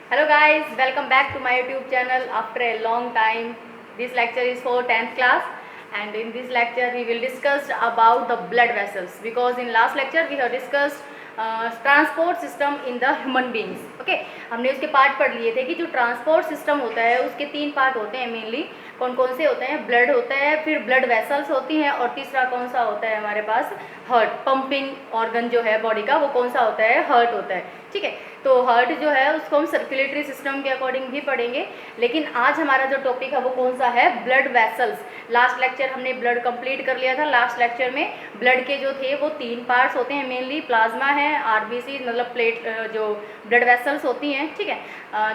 Hello guys, welcome back to my YouTube channel after a long time. This lecture is for 10th class and in this lecture we will discuss about the blood vessels because in last lecture we have discussed transport system in the human beings. Okay, हमने उसके part पढ़ लिए थे कि जो transport system होता है उसके 3 पार्ट होते हैं मेनली। कौन कौन से होते हैं? ब्लड होता है, फिर ब्लड वेसल्स होती हैं और तीसरा कौन सा होता है हमारे पास? हार्ट। पंपिंग ऑर्गन जो है बॉडी का वो कौन सा होता है? हार्ट होता है। ठीक है, तो हार्ट जो है उसको हम सर्कुलेटरी सिस्टम के अकॉर्डिंग भी पढ़ेंगे, लेकिन आज हमारा जो टॉपिक है वो कौन सा है? Blood vessels. लास्ट लेक्चर हमने ब्लड कंप्लीट कर लिया था। लास्ट लेक्चर में ब्लड के जो थे वो 3 पार्ट्स होते हैं मेनली। प्लाज्मा है, आरबीसी मतलब प्लेट जो ब्लड वेसल्स होती हैं। ठीक है,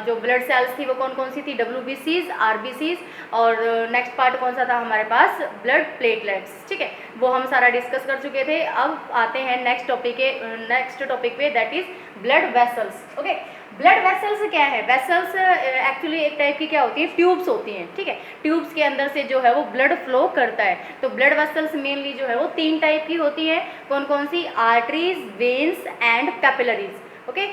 जो ब्लड सेल्स थी वो कौन कौन सी थी? डब्ल्यूबीसीज, आरबीसीज और नेक्स्ट पार्ट कौन सा था हमारे पास? Blood platelets. ठीक है, वो हम सारा डिस्कस कर चुके थे। अब आते हैं नेक्स्ट टॉपिक पे, that is blood vessels. Okay, blood vessels क्या है? वेसल्स एक्चुअली एक टाइप की क्या होती है? ट्यूब्स होती हैं। ठीक है, ट्यूब्स के अंदर से जो है वो ब्लड फ्लो करता है। तो ब्लड वेसल्स मेनली जो है वो 3 टाइप की होती है। कौन कौन सी? Arteries, veins and capillaries. Okay,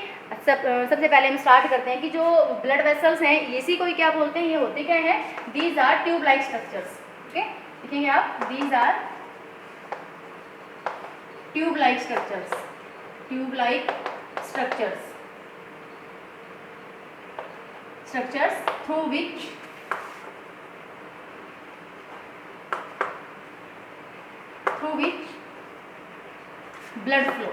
सबसे पहले हम स्टार्ट करते हैं कि जो ब्लड वेसल्स हैं इसी को ही क्या बोलते हैं? ये होते क्या है? These are tube like structures. Okay, देखेंगे आप, these are tube like structures. Tube like structures through which blood flow.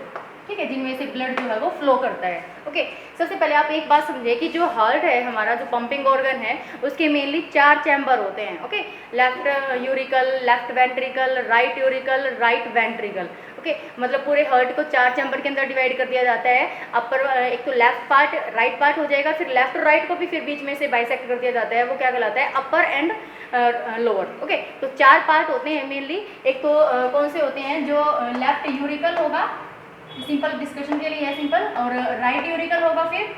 ठीक है, जिनमें से ब्लड जो है वो फ्लो करता है। ओके, सबसे पहले आप एक बात समझिए कि जो हार्ट है हमारा, जो पंपिंग ऑर्गन है, उसके मेनली 4 चैम्बर होते हैं। Okay, left uracil, left ventricle, right uracil, right ventricle. Okay, मतलब पूरे हार्ट को 4 चैम्बर के अंदर डिवाइड कर दिया जाता है। अपर एक तो लेफ्ट पार्ट, राइट पार्ट हो जाएगा, फिर लेफ्ट और राइट को भी फिर बीच में से बाइसेक्ट कर दिया जाता है। वो क्या कहलाता है? अपर एंड लोअर। ओके, तो 4 पार्ट होते हैं मेनली। एक तो कौन से होते हैं? जो लेफ्ट यूरिकल होगा, सिंपल डिस्कशन के लिए है सिंपल, और राइट यूरिकल होगा, फिर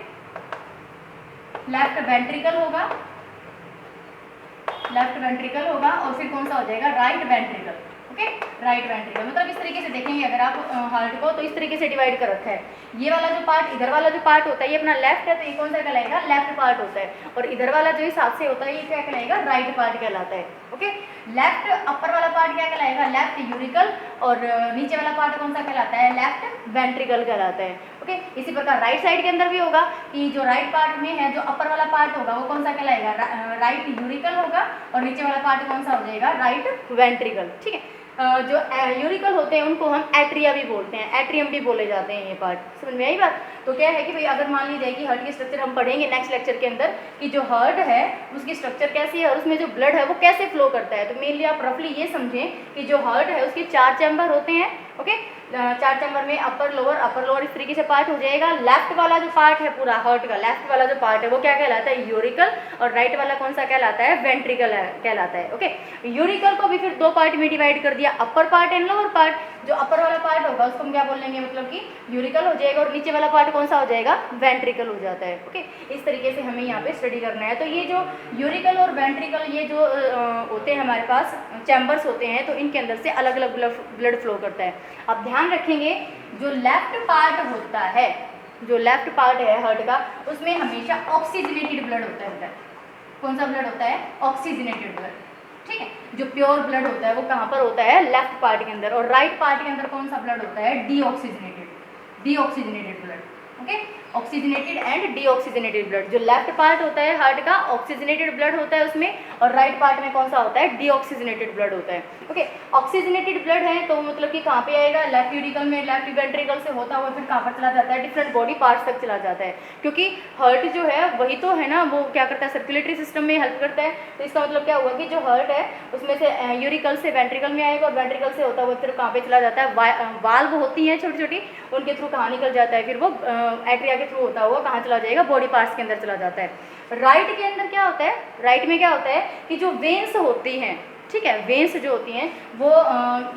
लेफ्ट वेंट्रिकल होगा, और फिर कौन सा हो जाएगा? Right ventricle. Okay, right ventricle मतलब इस तरीके से देखेंगे अगर आप हार्ट को, तो इस तरीके से डिवाइड कर रखा है। ये वाला जो पार्ट, इधर वाला जो पार्ट होता है ये अपना लेफ्ट है, तो ये कौन सा कहलाएगा? लेफ्ट पार्ट होता है। और इधर वाला जो इस हाथ से होता है ये क्या कहलाएगा? राइट पार्ट कहलाता है। ओके, लेफ्ट अपर वाला पार्ट क्या कहलाएगा? लेफ्ट यूरिकल, और नीचे वाला पार्ट कौन सा कहलाता है? लेफ्ट वेंट्रिकल कहलाता है। ओके, इसी प्रकार राइट साइड के अंदर भी होगा कि जो राइट पार्ट में है, जो अपर वाला पार्ट होगा वो कौन सा कहलाएगा? राइट यूरिकल होगा, और नीचे वाला पार्ट कौन सा हो जाएगा? Right ventricle. ठीक है, जो यूरिकल होते हैं उनको हम एट्रिया भी बोलते हैं, एट्रियम भी बोले जाते हैं। ये पार्ट समझ में आई बात? तो क्या है कि भाई अगर मान ली जाए कि हार्ट की स्ट्रक्चर हम पढ़ेंगे नेक्स्ट लेक्चर के अंदर कि जो हार्ट है उसकी स्ट्रक्चर कैसी है और उसमें जो ब्लड है वो कैसे फ्लो करता है, तो मेनली आप रफली ये समझें कि जो हार्ट है उसके 4 चैम्बर होते हैं। ओके, 4 चैम्बर में अपर लोअर इस तरीके से पार्ट हो जाएगा। लेफ्ट वाला जो पार्ट है पूरा हार्ट का, लेफ्ट वाला जो पार्ट है वो क्या कहलाता है? यूरिकल, और राइट वाला कौन सा कहलाता है? वेंट्रिकल कहलाता है। ओके, यूरिकल को भी फिर 2 पार्ट में डिवाइड कर दिया, upper part and lower part. जो अपर वाला पार्ट होगा उसको हम क्या बोल लेंगे? मतलब कि यूरिकल हो जाएगा, और नीचे वाला पार्ट कौन सा हो जाएगा? वेंट्रिकल हो जाता है। ओके, इस तरीके से हमें यहाँ पे स्टडी करना है। तो ये जो यूरिकल और वेंट्रिकल ये जो होते हैं हमारे पास चैम्बर्स होते हैं, तो इनके अंदर से अलग अलग ब्लड फ्लो करता है। अब ध्यान रखेंगे, जो लेफ्ट पार्ट होता है, जो लेफ्ट पार्ट है हार्ट का, उसमें हमेशा ऑक्सीजनेटेड ब्लड होता है। कौन सा ब्लड होता है? Oxygenated blood. ठीक है, जो प्योर ब्लड होता है वो कहाँ पर होता है? लेफ्ट पार्ट के अंदर। और राइट पार्ट के अंदर कौन सा ब्लड होता है? Deoxygenated blood. Okay, oxygenated and deoxygenated blood. जो लेफ्ट पार्ट होता है हार्ट का ऑक्सीजनेटेड ब्लड होता है उसमें, और राइट पार्ट में कौन सा होता है? डीऑक्सीजनेटेड ब्लड होता है। ओके, ऑक्सीजनेटेड ब्लड है तो मतलब कि कहाँ पे आएगा? लेफ्ट यूरिकल में, लेफ्ट वेंट्रिकल से होता हुआ फिर कहाँ पर चला जाता है? डिफरेंट बॉडी पार्ट्स तक चला जाता है, क्योंकि हार्ट जो है वही तो है ना, वो क्या करता है? सर्कुलेटरी सिस्टम में हेल्प करता है। तो इसका मतलब क्या हुआ कि जो हार्ट है उसमें से यूरिकल से वेंट्रिकल में आएगा, और वेंट्रिकल से होता हुआ फिर कहाँ पे चला जाता है? वाल्व होती हैं छोटी छोटी, उनके थ्रू कहाँ निकल जाता है? फिर वो एट्रिया के थ्रू होता हुआ कहाँ चला जाएगा? बॉडी पार्ट्स के अंदर चला जाता है। राइट के अंदर क्या होता है? राइट में क्या होता है कि जो वेन्स होती हैं, ठीक है, वेन्स जो होती हैं वो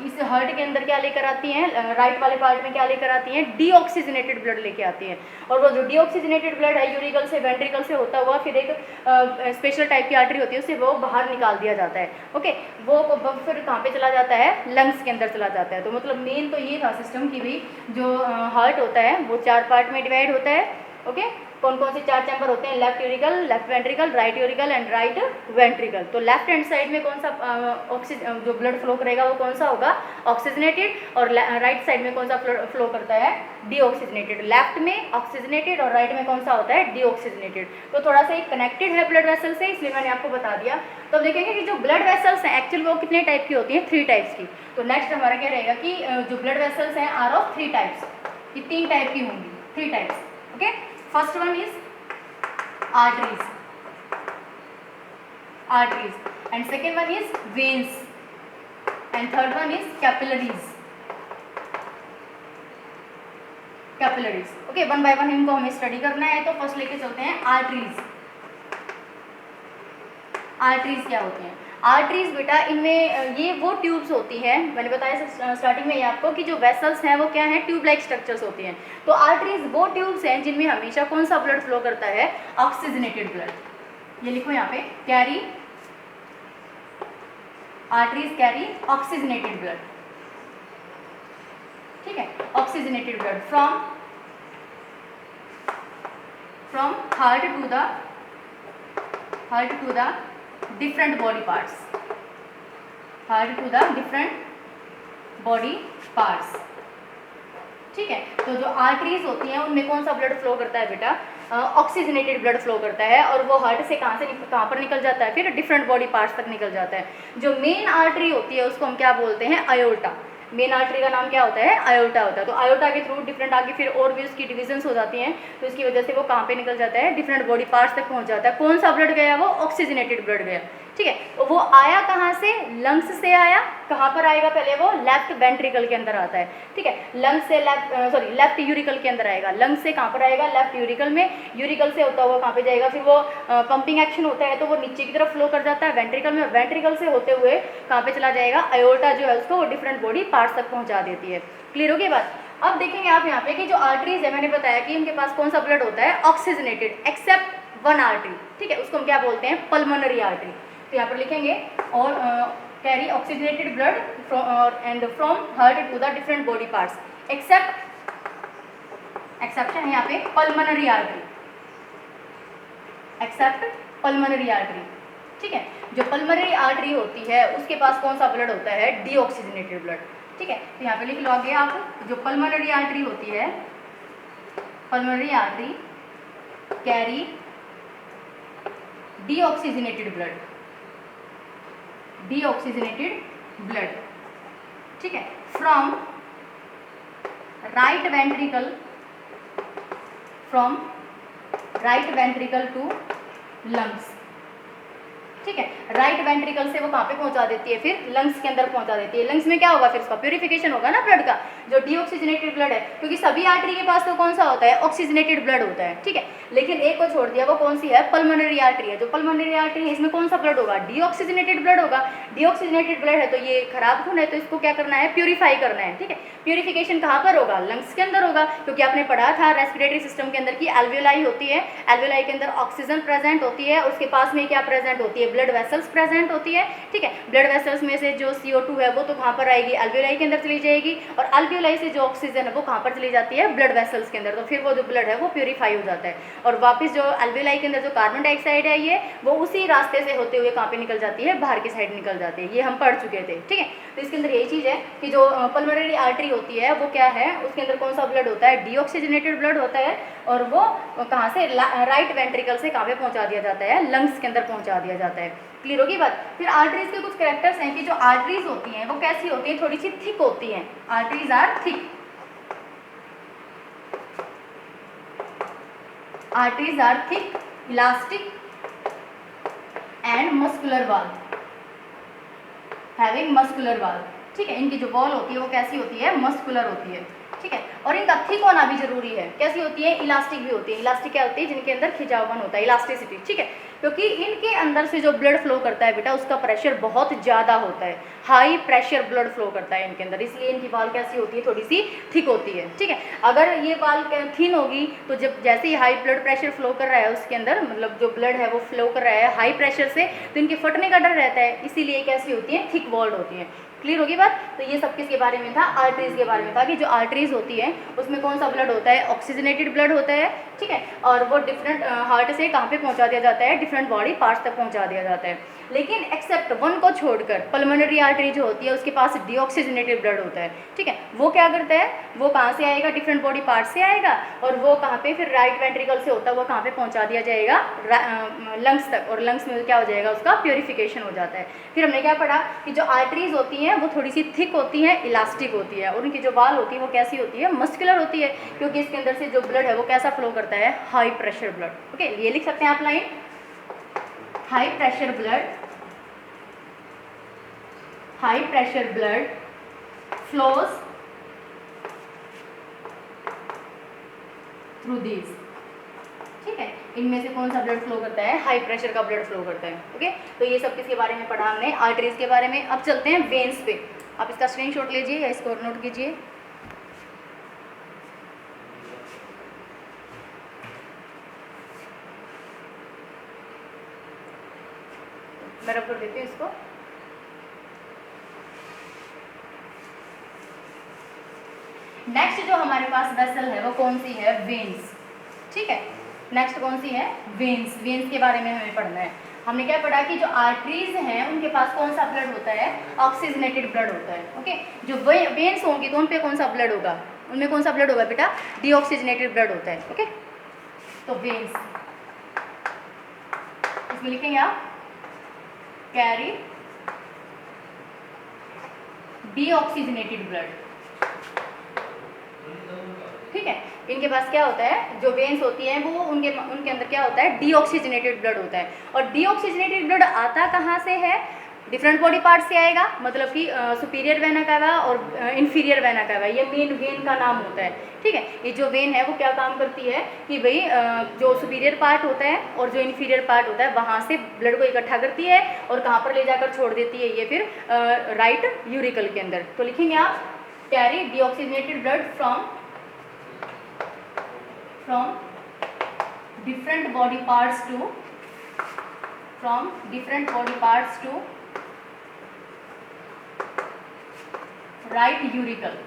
इस हार्ट के अंदर क्या लेकर आती हैं? राइट वाले पार्ट में क्या लेकर आती हैं? डीऑक्सीजनेटेड ब्लड लेके आती हैं। और वो जो डीऑक्सीजनेटेड ब्लड है यूरिकल से वेंट्रिकल से होता हुआ फिर एक स्पेशल टाइप की आर्टरी होती है, उससे वो बाहर निकाल दिया जाता है। ओके, वो फिर कहाँ पे चला जाता है? लंग्स के अंदर चला जाता है। तो मतलब मेन तो ये था सिस्टम की भी जो हार्ट होता है वो 4 पार्ट में डिवाइड होता है। ओके। कौन कौन से 4 चैम्बर होते हैं? Left uracil, left ventricle, right uracil and right ventricle. तो लेफ्ट हैंड साइड में कौन सा ऑक्सीजन जो ब्लड फ्लो करेगा वो कौन सा होगा? ऑक्सीजनेटेड। और राइट साइड में कौन सा फ्लो करता है? डीऑक्सीजनेटेड। लेफ्ट में ऑक्सीजनेटेड और राइट में कौन सा होता है? डीऑक्सीजनेटेड। तो थोड़ा सा एक कनेक्टेड है ब्लड वेसल से, इसलिए मैंने आपको बता दिया। तो अब देखेंगे कि जो ब्लड वेसल्स हैं एक्चुअल वो कितने टाइप की होती हैं? 3 टाइप्स की। तो नेक्स्ट हमारा क्या रहेगा कि जो ब्लड वेसल्स हैं आर ऑफ 3 टाइप्स, ये 3 टाइप की होंगी, 3 types. Okay, first one is arteries and second one is veins and third one is capillaries। Okay, one by one इनको हमें स्टडी करना है। तो फर्स्ट लेके चलते हैं आर्टरीज। आर्टरीज क्या होती हैं? आर्टरीज बेटा इनमें ये वो ट्यूब्स होती हैं, मैंने बताया स्टार्टिंग में ये आपको कि जो वेसल्स हैं वो क्या हैं? ट्यूब लाइक स्ट्रक्चर्स होती हैं। तो आर्टरीज वो ट्यूब्स हैं जिनमें हमेशा कौन सा ब्लड फ्लो करता है? Oxygenated blood. ये लिखो यहाँ पे, carry arteries carry oxygenated blood. ठीक है, oxygenated blood from heart to the different body parts, heart to the different body parts। ठीक है, तो जो आर्टरीज होती हैं उनमें कौन सा ब्लड फ्लो करता है बेटा? ऑक्सीजनेटेड ब्लड फ्लो करता है। और वो हार्ट से कहाँ पर निकल जाता है? फिर डिफरेंट बॉडी पार्ट्स तक निकल जाता है। जो मेन आर्टरी होती है उसको हम क्या बोलते हैं? आयोर्टा। मेन आर्टरी का नाम क्या होता है? आयोर्टा होता है। तो आयोर्टा के थ्रू डिफरेंट आगे फिर और भी उसकी डिविजन्स हो जाती हैं, तो इसकी वजह से वो कहाँ पे निकल जाता है? डिफरेंट बॉडी पार्ट्स तक पहुँच जाता है। कौन सा ब्लड गया? वो ऑक्सीजनेटेड ब्लड गया। ठीक है, तो वो आया कहाँ से? लंग्स से आया। कहाँ पर आएगा? पहले वो लेफ्ट वेंट्रिकल के अंदर आता है। ठीक है, लंग्स से लेफ्ट यूरिकल के अंदर आएगा। लंग्स से कहाँ पर आएगा? लेफ्ट यूरिकल में। यूरिकल से होता हुआ कहाँ पे जाएगा? फिर वो पंपिंग एक्शन होता है तो वो नीचे की तरफ फ्लो कर जाता है वेंट्रिकल में। वेंट्रिकल से होते हुए कहाँ पे चला जाएगा? आयोर्टा जो है उसको वो डिफरेंट बॉडी पार्ट्स तक पहुँचा देती है। क्लियर हो गई बात? अब देखेंगे आप यहाँ पे कि जो आर्टरीज है, मैंने बताया कि उनके पास कौन सा ब्लड होता है? Oxygenated, except one artery. ठीक है, उसको हम क्या बोलते हैं? Pulmonary artery. तो यहाँ पर लिखेंगे और carry oxygenated blood and from heart to the different body parts exception है यहाँ पे pulmonary artery, except pulmonary artery. ठीक है, जो पल्मोनरी आर्टरी होती है उसके पास कौन सा ब्लड होता है? Deoxygenated blood. ठीक है, तो यहाँ पे लिख लो आगे आप, जो पल्मोनरी आर्टरी होती है, pulmonary artery carry deoxygenated blood, deoxygenated blood. ठीक है, from right ventricle to lungs. ठीक है, राइट वेंट्रिकल से वो कहाँ पे पहुंचा देती है? फिर लंग्स के अंदर पहुंचा देती है। लंग्स में क्या होगा? फिर उसका प्यूरिफिकेशन होगा ना ब्लड का, जो डीऑक्सीजनेटेड ब्लड है, क्योंकि सभी आर्टरी के पास तो कौन सा होता है? ऑक्सीजनेटेड ब्लड होता है। ठीक है, लेकिन एक को छोड़ दिया, वो कौन सी है? पल्मोनरी आर्टरी है। जो पल्मोनरी आर्टरी है इसमें कौन सा ब्लड होगा? डीऑक्सीजनेटेड ब्लड होगा। डीऑक्सीजनेटेड ब्लड है तो ये खराब खून है, तो इसको क्या करना है? प्यूरिफाई करना है। ठीक है, प्यूरिफिकेशन कहाँ पर होगा? लंग्स के अंदर होगा, क्योंकि आपने पढ़ा था रेस्पिरेटरी सिस्टम के अंदर की एल्वियोलाई होती है। एल्वियोलाई के अंदर ऑक्सीजन प्रेजेंट होती है, उसके पास में क्या प्रेजेंट होती है? ब्लड वेसल्स प्रेजेंट होती है। ठीक है, ब्लड वेसल्स में से जो CO2 है वो तो कहाँ पर आएगी? एल्वियोलाई के अंदर चली जाएगी, और एल्वियोलाई से जो ऑक्सीजन है वो कहाँ पर चली जाती है? ब्लड वेसल्स के अंदर। तो फिर वो जो ब्लड है वो प्यूरिफाई हो जाता है, और वापस जो एल्वियोलाई के अंदर जो कार्बन डाइऑक्साइड है ये वो उसी रास्ते से होते हुए कहाँ पे निकल जाती है? बाहर की साइड निकल जाती है। ये हम पढ़ चुके थे। ठीक है, तो इसके अंदर यही चीज़ है कि जो पल्मोनरी आर्टरी होती है वो क्या है? उसके अंदर कौन सा ब्लड होता है? डीऑक्सीजनेटेड ब्लड होता है, और वो कहाँ से? राइट वेंट्रिकल से कहाँ पे पहुँचा दिया जाता है? लंग्स के अंदर पहुँचा दिया जाता है। क्लियर होगी बात? फिर आर्टरीज के कुछ कैरेक्टर्स हैं कि जो आर्टरीज होती हैं वो कैसी होती हैं? थोड़ी सी थिक होती हैं। Arteries are thick, arteries are thick, elastic and muscular wall, having muscular wall. ठीक है, इनकी जो वॉल होती है वो कैसी होती है? मस्कुलर होती है। ठीक है, और इनका थिक होना भी जरूरी है। कैसी होती है? इलास्टिक भी होती है। इलास्टिक क्या होती है? जिनके अंदर खिंचावपन होता है, इलास्टिसिटी। ठीक है, क्योंकि इनके अंदर से जो ब्लड फ्लो करता है बेटा उसका प्रेशर बहुत ज़्यादा होता है, हाई प्रेशर ब्लड फ्लो करता है इनके अंदर, इसलिए इनकी वाल कैसी होती है? थोड़ी सी थिक होती है। ठीक है, अगर ये वाल थिन होगी तो जब जैसे ही हाई ब्लड प्रेशर फ्लो कर रहा है उसके अंदर, मतलब जो ब्लड है वो फ्लो कर रहा है हाई प्रेशर से, तो इनके फटने का डर रहता है, इसीलिए कैसी होती है? थिक वॉल्ड होती है। क्लियर होगी बात। तो ये सब किसके बारे में था, आर्टरीज के बारे में था कि जो आर्टरीज होती है उसमें कौन सा ब्लड होता है, ऑक्सीजनेटेड ब्लड होता है, ठीक है, और वो डिफरेंट हार्ट से कहाँ पे पहुँचा दिया जाता है, डिफरेंट बॉडी पार्ट्स तक पहुँचा दिया जाता है। लेकिन एक्सेप्ट वन को छोड़कर पल्मोनरी आर्टरी जो होती है उसके पास डीऑक्सीजनेटेड ब्लड होता है, ठीक है। वो क्या करता है, वो कहाँ से आएगा, डिफरेंट बॉडी पार्ट से आएगा, और वो कहाँ पे फिर राइट वेंट्रिकल से होता है वो कहाँ पे पहुँचा दिया जाएगा, लंग्स तक, और लंग्स में क्या हो जाएगा, उसका प्योरीफिकेशन हो जाता है। फिर हमने क्या पढ़ा कि जो आर्टरीज होती हैं वो थोड़ी सी थिक होती हैं, इलास्टिक होती है, और उनकी जो वाल होती है वो कैसी होती है, मस्कुलर होती है, क्योंकि इसके अंदर से जो ब्लड है वो कैसा फ्लो करता है, हाई प्रेशर ब्लड। ओके, ये लिख सकते हैं आप line, high pressure blood, high pressure blood flows through these, ठीक है। इनमें से कौन सा ब्लड फ्लो करता है, हाई प्रेशर का ब्लड फ्लो करता है। ओके, तो ये सब किसके बारे में पढ़ा हमने, आर्टरीज के बारे में। अब चलते हैं वेन्स पे। आप इसका स्क्रीनशॉट लीजिए या इसको नोट कीजिए। मैं रब कर देती हूँ इसको। नेक्स्ट जो हमारे पास वेसल है वो कौन सी है, वेन्स, ठीक है। नेक्स्ट कौन सी है, वेन्स। वेन्स के बारे में हमें पढ़ना है। हमने क्या पढ़ा कि जो आर्टरीज हैं उनके पास कौन सा ब्लड होता है, ऑक्सीजनेटेड ब्लड होता है। ओके, जो वेन्स होंगी तो उन पे कौन सा ब्लड होगा, उनमें कौन सा ब्लड होगा बेटा, डीऑक्सीजनेटेड ब्लड होता है। ओके, तो वेन्स इसमें लिखेंगे आप, कैरी डीऑक्सीजनेटेड ब्लड, ठीक है। इनके पास क्या होता है, जो वेन्स होती हैं वो उनके अंदर क्या होता है, डीऑक्सीजनेटेड ब्लड होता है। और डीऑक्सीजनेटेड ब्लड आता कहाँ से है, डिफरेंट बॉडी पार्ट से आएगा, मतलब कि सुपीरियर वेना कावा और इन्फीरियर वेना कावा, ये मेन वेन का नाम होता है, ठीक है। ये जो वेन है वो क्या काम करती है कि भाई जो सुपीरियर पार्ट होता है और जो इन्फीरियर पार्ट होता है वहाँ से ब्लड को इकट्ठा करती है और कहाँ पर ले जाकर छोड़ देती है, ये फिर राइट यूरिकल के अंदर। तो लिखेंगे आप, carry deoxygenated blood from different body parts to right auricle,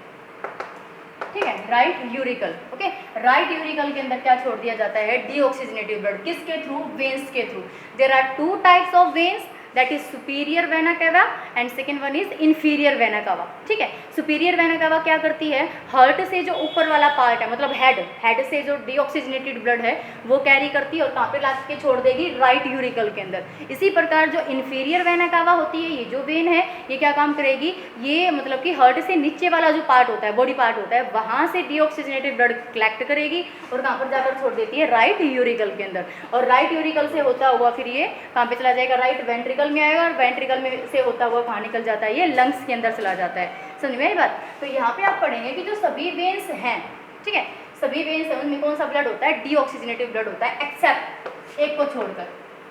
ठीक है, right auricle. Okay, right auricle के अंदर क्या छोड़ दिया जाता है, डीऑक्सीजनेटेड ब्लड, किसके थ्रू, वेन्स के through. There are two types of veins, that is superior vena cava and second one is inferior vena cava, ठीक है। सुपीरियर वेना कावा क्या करती है, हार्ट से जो ऊपर वाला पार्ट है, मतलब हेड से जो डीऑक्सीजनेटेड ब्लड है वो कैरी करती है और कहाँ पे ला के छोड़ देगी, राइट यूरिकल के अंदर। इसी प्रकार जो इन्फीरियर वेना कावा होती है, ये जो वेन है ये क्या काम करेगी, ये मतलब कि हार्ट से नीचे वाला जो पार्ट होता है, बॉडी पार्ट होता है, वहाँ से डीऑक्सीजनेटेड ब्लड कलेक्ट करेगी और कहाँ पर जाकर छोड़ देती है, राइट यूरिकल के अंदर। और राइट यूरिकल से होता हुआ फिर ये कहाँ पे चला जाएगा, राइट वेंट्रिकल में आएगा, और वेंट्रिकल में से होता हुआ कहाँ निकल जाता है, ये लंग्स के अंदर चला जाता है। समझ में आई बात। तो यहाँ पे आप पढ़ेंगे कि जो सभी वेन्स हैं, ठीक है, सभी वेन्स हैं उनमें कौन सा ब्लड होता है, डीऑक्सीजनेटेड ब्लड होता है, एक्सेप्ट एक को छोड़कर।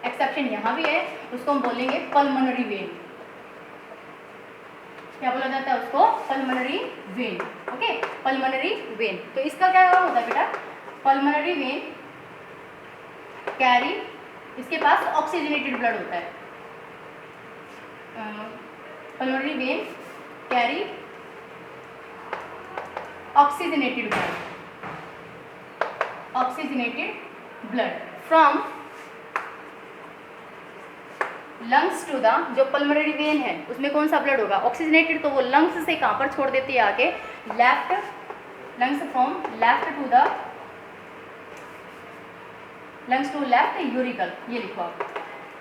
एक्सेप्शन यहाँ भी है, उसको हम बोलेंगे पल्मोनरी वेन। क्या बोला जाता है उसको, pulmonary vein. Okay, pulmonary vein. तो इसका क्या काम होता है बेटा, पल्मोनरी वेन कैरी, इसके पास ऑक्सीजनेटेड ब्लड होता है, pulmonary vein carry oxygenated blood from lungs to the, जो पल्मोनरी वेन है उसमें कौन सा ब्लड होगा, ऑक्सीजनेटेड, तो वो लंग्स से कहाँ पर छोड़ देती है आके, left lungs, from left to the lungs to left auricle, ये लिखो आप,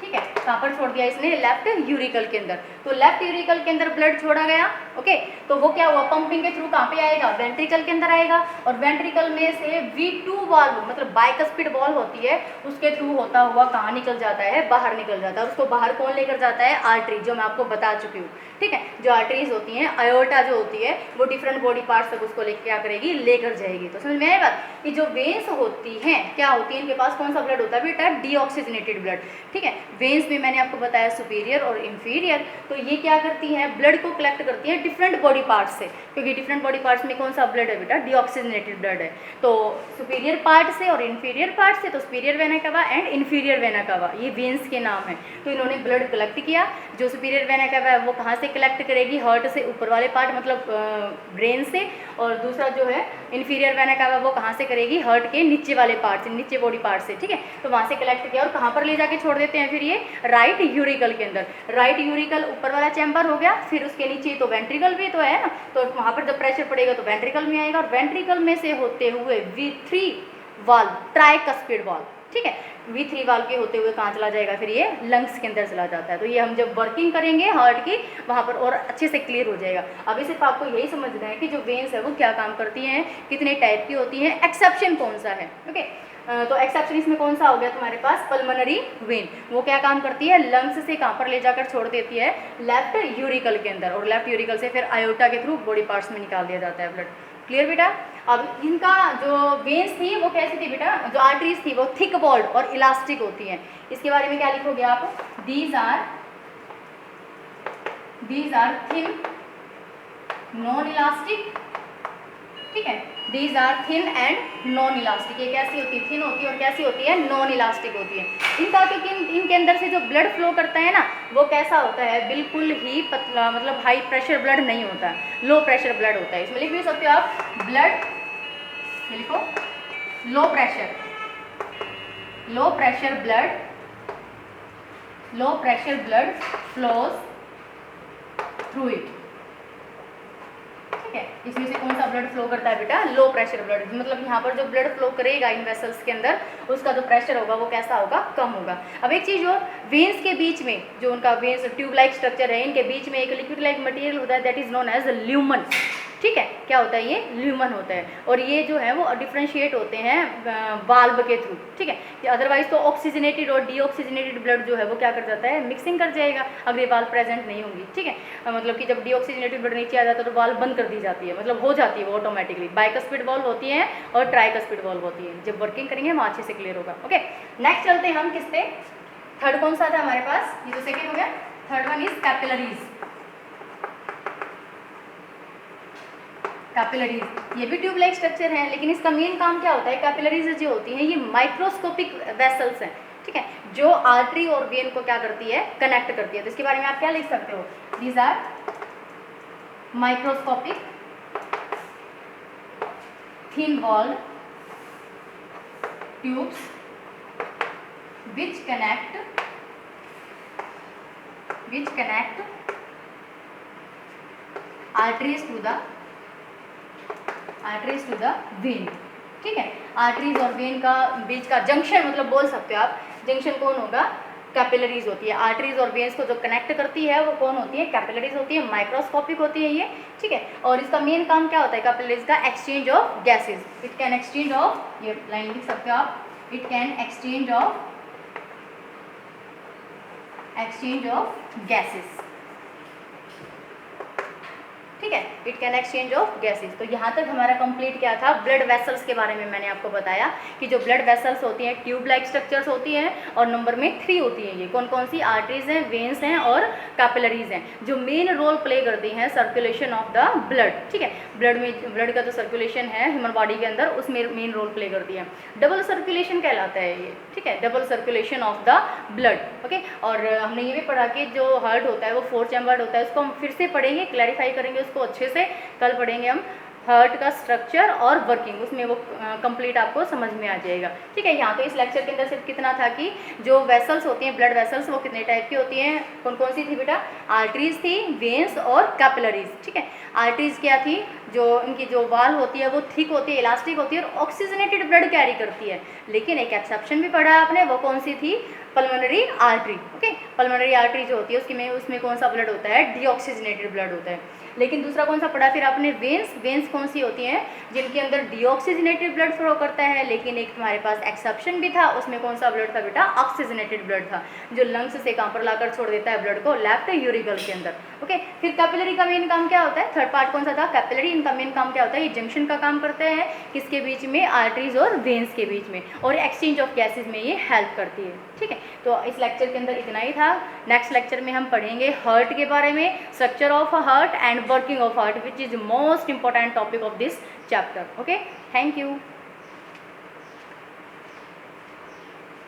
ठीक है। कहाँ पर छोड़ दिया इसने, लेफ्ट यूरिकल के अंदर। तो लेफ्ट यूरिकल के अंदर ब्लड छोड़ा गया, ओके, तो वो क्या हुआ, पंपिंग के थ्रू कहाँ पे आएगा, वेंट्रिकल के अंदर आएगा, और वेंट्रिकल में से V2 वाल्व, मतलब बाइकस्पिड वाल्व होती है, उसके थ्रू होता हुआ कहाँ निकल जाता है, बाहर निकल जाता है। उसको बाहर कौन लेकर जाता है, आर्टरी, जो मैं आपको बता चुकी हूँ, ठीक है। जो आर्टरीज होती हैं, अयोर्टा जो होती है, वो डिफरेंट बॉडी पार्ट्स तक उसको लेकर क्या करेगी, लेकर जाएगी। तो समझ में आया बात कि जो वेन्स होती हैं क्या होती है, इनके पास कौन सा ब्लड होता है बेटा, डीऑक्सीजनेटेड ब्लड, ठीक है। वेन्स में मैंने आपको बताया सुपीरियर और इंफीरियर। तो तो ये क्या करती है, ब्लड को कलेक्ट करती है डिफरेंट बॉडी पार्ट्स से, क्योंकि डिफरेंट बॉडी पार्ट्स में कौन सा ब्लड है बेटा, डीऑक्सीजनेटेड ब्लड है। तो सुपीरियर पार्ट से और इन्फीरियर पार्ट से, तो superior vena cava and inferior vena कावा, ये वेन्स के नाम है। तो इन्होंने ब्लड कलेक्ट किया, जो सुपीरियर वेना कावा है वो कहाँ से कलेक्ट करेगी, हार्ट से ऊपर वाले पार्ट मतलब ब्रेन से, और दूसरा जो है इन्फीरियर वेना कावा वो कहाँ से करेगी, हार्ट के नीचे वाले पार्ट से, नीचे बॉडी पार्ट से, ठीक है। तो वहाँ से कलेक्ट किया और कहाँ पर ले जाके छोड़ देते हैं फिर ये, राइट यूरिकल के अंदर। राइट यूरिकल ऊपर वाला चैम्बर हो गया, फिर उसके नीचे तो वेंट्रिकल भी तो है ना, तो वहाँ पर जब प्रेशर पड़ेगा तो वेंट्रिकल में आएगा, और वेंट्रिकल में से होते हुए V3 वाल्व, ट्राइकस्पिड वाल्व, ठीक है, V3 वाल्व के होते हुए कहाँ चला जाएगा, फिर ये लंग्स के अंदर चला जाता है। तो ये हम जब वर्किंग करेंगे हार्ट की वहाँ पर और अच्छे से क्लियर हो जाएगा। अभी सिर्फ आपको यही समझना है कि जो वेन्स है वो क्या काम करती हैं, कितने टाइप की होती हैं, एक्सेप्शन कौन सा है, ओके। तो एक्सेप्शन इसमें कौन सा हो गया तुम्हारे पास, पल्मोनरी वेन, वो क्या काम करती है, लंग्स से कहाँ पर ले जाकर छोड़ देती है, लेफ्ट यूरिकल के अंदर, और लेफ्ट यूरिकल से फिर आयोटा के थ्रू बॉडी पार्ट्स में निकाल दिया जाता है ब्लड। क्लियर बेटा। अब इनका जो वेन्स थी वो कैसी थी बेटा, जो आर्टरीज थी वो थिक वॉल्ड और इलास्टिक होती हैं। इसके बारे में क्या लिखोगे आप, these are thin non elastic, ठीक है, these are thin and non elastic. ये कैसी होती है, थिन होती है, और कैसी होती है, नॉन इलास्टिक होती है। इनका क्योंकि इनके अंदर से जो ब्लड फ्लो करता है ना वो कैसा होता है, बिल्कुल ही पतला, मतलब हाई प्रेशर ब्लड नहीं होता है, लो प्रेशर ब्लड होता है। इसमें लिख भी सकते हो आप, ब्लड लिखो, low pressure blood flows through it, ठीक है। इसमें से कौन सा ब्लड फ्लो करता है बेटा, लो प्रेशर ब्लड, मतलब यहाँ पर जो ब्लड फ्लो करेगा इन वेसल्स के अंदर उसका जो प्रेशर होगा वो कैसा होगा, कम होगा। अब एक चीज़ और, वेन्स के बीच में जो उनका वेन्स ट्यूब लाइक स्ट्रक्चर है, इनके बीच में एक लिक्विड लाइक मटेरियल होता है, that is known as lumen, ठीक है। क्या होता है, ये ल्यूमन होता है, और ये जो है वो डिफ्रेंशिएट होते हैं वाल्व के थ्रू, ठीक है। अदरवाइज तो ऑक्सीजनेटेड और डीऑक्सीजनेटेड ब्लड जो है वो क्या कर जाता है, मिक्सिंग कर जाएगा अगर ये वाल्व प्रेजेंट नहीं होंगी, ठीक है। मतलब कि जब डीऑक्सीजनेटेड ब्लड नीचे आ जाता है तो वाल्व बंद कर दी जाती है, मतलब हो जाती है वो ऑटोमेटिकली। बाइकस्पिड वाल्व होती है और ट्राइकस्पिड वाल्व होती है, जब वर्किंग करेंगे वहाँ अच्छे से क्लियर होगा, ओके। नेक्स्ट चलते हैं हम किस पे, थर्ड कौन सा था हमारे पास, ये तो सेकेंड हो गया, third one is capillaries. Capillaries ये भी ट्यूब लाइक स्ट्रक्चर है, लेकिन इसका मेन काम क्या होता है, कैपिलरीज जो होती हैं ये माइक्रोस्कोपिक वेसल्स हैं, ठीक है, जो आर्टरी और वेन को क्या करती है, कनेक्ट करती है। तो इसके बारे में आप क्या लिख सकते हो, these are microscopic thin walled tubes which connect arteries to the vein, ठीक है। आर्टरीज और वेन का बीच का जंक्शन, मतलब बोल सकते हो आप, जंक्शन कौन होगा, कैपिलरीज होती है। आर्टरीज और वेन्स को जो कनेक्ट करती है वो कौन होती है, कैपिलरीज होती है, माइक्रोस्कोपिक होती है ये, ठीक है। और इसका मेन काम क्या होता है कैपिलरीज का, exchange of gases. It can exchange of, ये लाइन लिख सकते हो आप, it can exchange of gases, ठीक है, it can exchange of gases. तो यहाँ तक हमारा कंप्लीट क्या था, ब्लड वेसल्स के बारे में मैंने आपको बताया कि जो ब्लड वेसल्स होती हैं ट्यूब लाइक स्ट्रक्चर्स होती हैं, और नंबर में 3 होती हैं। ये कौन कौन सी, आर्टरीज हैं, वेन्स हैं और कैपिलरीज हैं, जो मेन रोल प्ले करती हैं सर्कुलेशन ऑफ द ब्लड, ठीक है। ब्लड का जो सर्कुलेशन है ह्यूमन बॉडी के अंदर उसमें मेन रोल प्ले करती है। डबल सर्कुलेशन कहलाता है ये, ठीक है, double circulation of the blood, okay. और हमने ये भी पढ़ा कि जो हार्ट होता है वो 4 चैम्बर्ड होता है, उसको हम फिर से पढ़ेंगे, क्लैरिफाई करेंगे उसको अच्छे से, कल पढ़ेंगे हम हार्ट का स्ट्रक्चर और वर्किंग, उसमें वो कंप्लीट आपको समझ में आ जाएगा, ठीक है। यहाँ तो इस लेक्चर के अंदर सिर्फ कितना था कि जो वेसल्स होती हैं, ब्लड वेसल्स, वो कितने टाइप की होती हैं, कौन कौन सी थी बेटा, आर्टरीज थी, वेन्स और कैपिलरीज, ठीक है। आर्टरीज क्या थी, जो इनकी जो वाल होती है वो थिक होती है, इलास्टिक होती है और ऑक्सीजनेटेड ब्लड कैरी करती है, लेकिन एक एक्सेप्शन भी पढ़ा आपने, वो कौन सी थी, pulmonary artery, okay. Pulmonary artery जो होती है उसमें कौन सा ब्लड होता है, डीऑक्सीजनेटेड ब्लड होता है। लेकिन दूसरा कौन सा पढ़ा फिर आपने, वेन्स। वेन्स कौन सी होती हैं, जिनके अंदर डीऑक्सीजनेटेड ब्लड फ्लो करता है, लेकिन एक तुम्हारे पास एक्सेप्शन भी था, उसमें कौन सा ब्लड था बेटा, ऑक्सीजनेटेड ब्लड था, जो लंग्स से कहाँ पर लाकर छोड़ देता है ब्लड को, लेफ्ट यूरिकल के अंदर। ओके, फिर कैपिलरी का मेन काम क्या होता है, थर्ड पार्ट कौन सा था, कैपिलरी। इनका मेन काम क्या होता है, ये जंक्शन का काम करते हैं किसके बीच में, आर्टरीज और वेन्स के बीच में, और एक्सचेंज ऑफ गैसेज में ये हेल्प करती है। ठीक है, तो इस लेक्चर के अंदर इतना ही था। नेक्स्ट लेक्चर में हम पढ़ेंगे हार्ट के बारे में, structure of heart and working of heart, which is most important topic of this chapter. Okay, thank you.